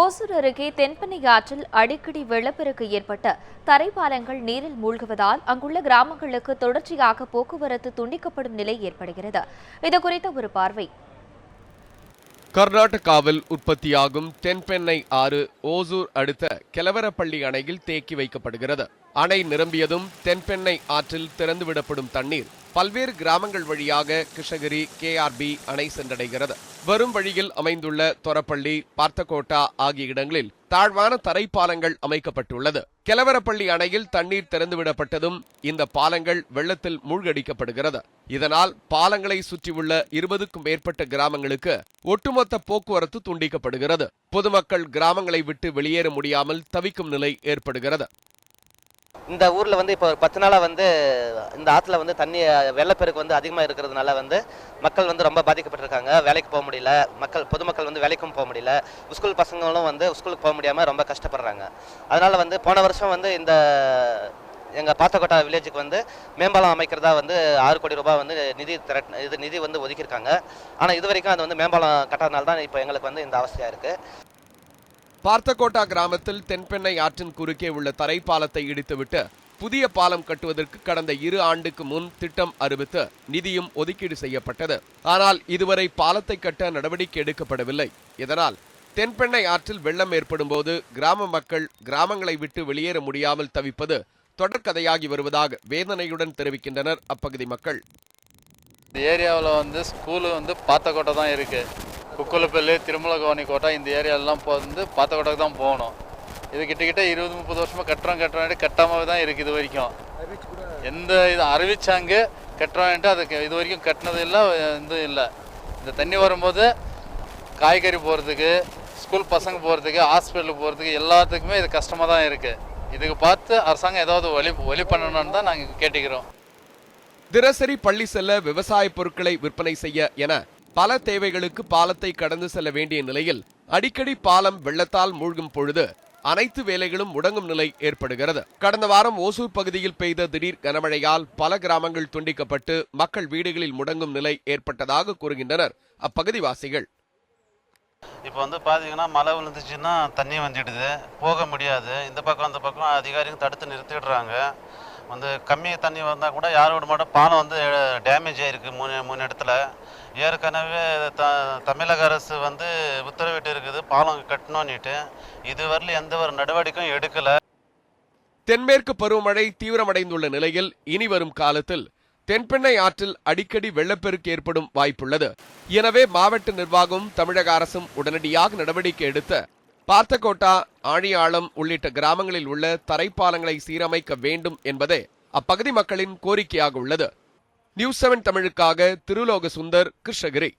ஓசூர் அருகே தென்பெண்ணை ஆற்றில் அடிக்கடி வெள்ளப்பெருக்கு ஏற்பட்ட தரைப்பாலங்கள் நீரில் மூழ்குவதால் அங்குள்ள கிராமங்களுக்கு தொடர்ச்சியாக போக்குவரத்து துண்டிக்கப்படும் நிலை ஏற்படுகிறது. இதுகுறித்த ஒரு பார்வை. கர்நாடகாவில் உற்பத்தியாகும் தென்பெண்ணை ஆறு ஓசூர் அடுத்த கெலவரப்பள்ளி அணையில் தேக்கி வைக்கப்படுகிறது. அணை நிரம்பியதும் தென்பெண்ணை ஆற்றில் திறந்துவிடப்படும் தண்ணீர் பல்வேறு கிராமங்கள் வழியாக கிருஷ்ணகிரி கேஆர்பி அணை சென்றடைகிறது. வரும் வழியில் அமைந்துள்ள தொரப்பள்ளி, பார்த்தகோட்டா ஆகிய இடங்களில் தாழ்வான தரைப்பாலங்கள் அமைக்கப்பட்டுள்ளது. கெலவரப்பள்ளி அணையில் தண்ணீர் திறந்துவிடப்பட்டதும் இந்த பாலங்கள் வெள்ளத்தில் மூழ்கடிக்கப்படுகிறது. இதனால் பாலங்களை சுற்றியுள்ள 20க்கும் மேற்பட்ட கிராமங்களுக்கு ஒட்டுமொத்த போக்குவரத்து துண்டிக்கப்படுகிறது. பொதுமக்கள் கிராமங்களை விட்டு வெளியேற முடியாமல் தவிக்கும் நிலை ஏற்படுகிறது. இந்த ஊரில் இப்போ 10 நாளாக இந்த ஆற்றுல தண்ணி வெள்ளப்பெருக்கு அதிகமாக இருக்கிறதுனால மக்கள் ரொம்ப பாதிக்கப்பட்டிருக்காங்க. வேலைக்கு போக முடியல, பொதுமக்கள் வேலைக்கும் போக முடியல, ஸ்கூல் பசங்களும் ஸ்கூலுக்கு போக முடியாமல் ரொம்ப கஷ்டப்படுறாங்க. அதனால் போன வருஷம் இந்த எங்கள் பாத்தக்கோட்டா வில்லேஜுக்கு மேம்பாலம் அமைக்கிறதா 6 கோடி ரூபாய் நிதி ஒதுக்கியிருக்காங்க. ஆனால் இது வரைக்கும் அது மேம்பாலம் கட்டாதனால தான் இப்போ எங்களுக்கு இந்த அவஸ்தையாக இருக்குது. பார்த்தகோட்டா கிராமத்தில் தென்பெண்ணை ஆற்றின் குறுக்கே உள்ள தரைப்பாலத்தை இடித்துவிட்டு புதிய பாலம் கட்டுவதற்கு கடந்த 2 ஆண்டுக்கு முன் திட்டம் அறிவித்து நிதியும் ஒதுக்கீடு செய்யப்பட்டது. ஆனால் இதுவரை பாலத்தை கட்ட நடவடிக்கை எடுக்கப்படவில்லை. இதனால் தென்பெண்ணை ஆற்றில் வெள்ளம் ஏற்படும் போது கிராம மக்கள் கிராமங்களை விட்டு வெளியேற முடியாமல் தவிப்பது தொடர்கதையாகி வருவதாக வேதனையுடன் தெரிவிக்கின்றனர் அப்பகுதி மக்கள். இந்த ஏரியாவில் ஸ்கூலு பார்த்தகோட்டை தான் இருக்கு. குக்குலப்பள்ளி, திருமலகோணி கோட்டை இந்த ஏரியாலெலாம் பார்த்தகோட்டைக்கு தான் போகணும். இது கிட்டத்தட்ட 20-30 வருஷமாக கட்டுறோம் கட்டாமவே தான் இருக்குது. இது வரைக்கும் எந்த இது அறிவிச்சாங்க கட்டுறோன்ட்டு அதுக்கு இது வரைக்கும் கட்டினது இல்லை, இதுவும் இல்லை. இந்த தண்ணி வரும்போது காய்கறி போகிறதுக்கு, ஸ்கூல் பசங்க போகிறதுக்கு, ஹாஸ்பிட்டலுக்கு போகிறதுக்கு எல்லாத்துக்குமே இது கஷ்டமாக தான் இருக்குது. இதுக்கு பார்த்து அரசாங்கம் ஏதாவது வழி பண்ணணும்னு தான் நாங்கள் கேட்டுக்கிறோம். தினசரி பள்ளி செல்ல, விவசாய பொருட்களை விற்பனை செய்ய என பல தேவைகளுக்கு பாலத்தை கடந்து செல்ல வேண்டிய நிலையில் அடிக்கடி பாலம் வெள்ளத்தால் மூழ்கும் பொழுது அனைத்து வேலைகளும் முடங்கும் நிலை ஏற்படுகிறது. கடந்த வாரம் ஓசூர் பகுதியில் பெய்த திடீர் கனமழையால் பல கிராமங்கள் துண்டிக்கப்பட்டு மக்கள் வீடுகளில் முடங்கும் நிலை ஏற்பட்டதாக கூறுகின்றனர் அப்பகுதிவாசிகள். இப்போ பாத்தீங்கன்னா மழை விழுந்துச்சுன்னா தண்ணி வந்துடுது, போக முடியாது. இந்த பக்கம் அந்த பக்கம் அதிகாரிகள் தடுத்து நிறுத்திடுறாங்க. கம்மி தண்ணி வந்தால் கூட யாரோட மாட்டோம். பாலம் டேமேஜ் ஆகிருக்கு 3 இடத்துல. ஏற்கனவே தமிழக அரசு உத்தரவிட்டு இருக்குது பாலம் கட்டணும்னுட்டு. இதுவரையிலும் எந்த ஒரு நடவடிக்கையும் எடுக்கல. தென்மேற்கு பருவமழை தீவிரமடைந்துள்ள நிலையில் இனி வரும் காலத்தில் தென்பெண்ணை ஆற்றில் அடிக்கடி வெள்ளப்பெருக்கு ஏற்படும் வாய்ப்புள்ளது. எனவே மாவட்ட நிர்வாகம், தமிழக அரசும் உடனடியாக நடவடிக்கை எடுத்து பார்த்தகோட்டா, ஆழியாளம் உள்ளிட்ட கிராமங்களில் உள்ள தரைப்பாலங்களை சீரமைக்க வேண்டும் என்பதே அப்பகுதி மக்களின் கோரிக்கையாக உள்ளது. நியூஸ் 7 தமிழுக்காக திருலோக சுந்தர், கிருஷ்ணகிரி.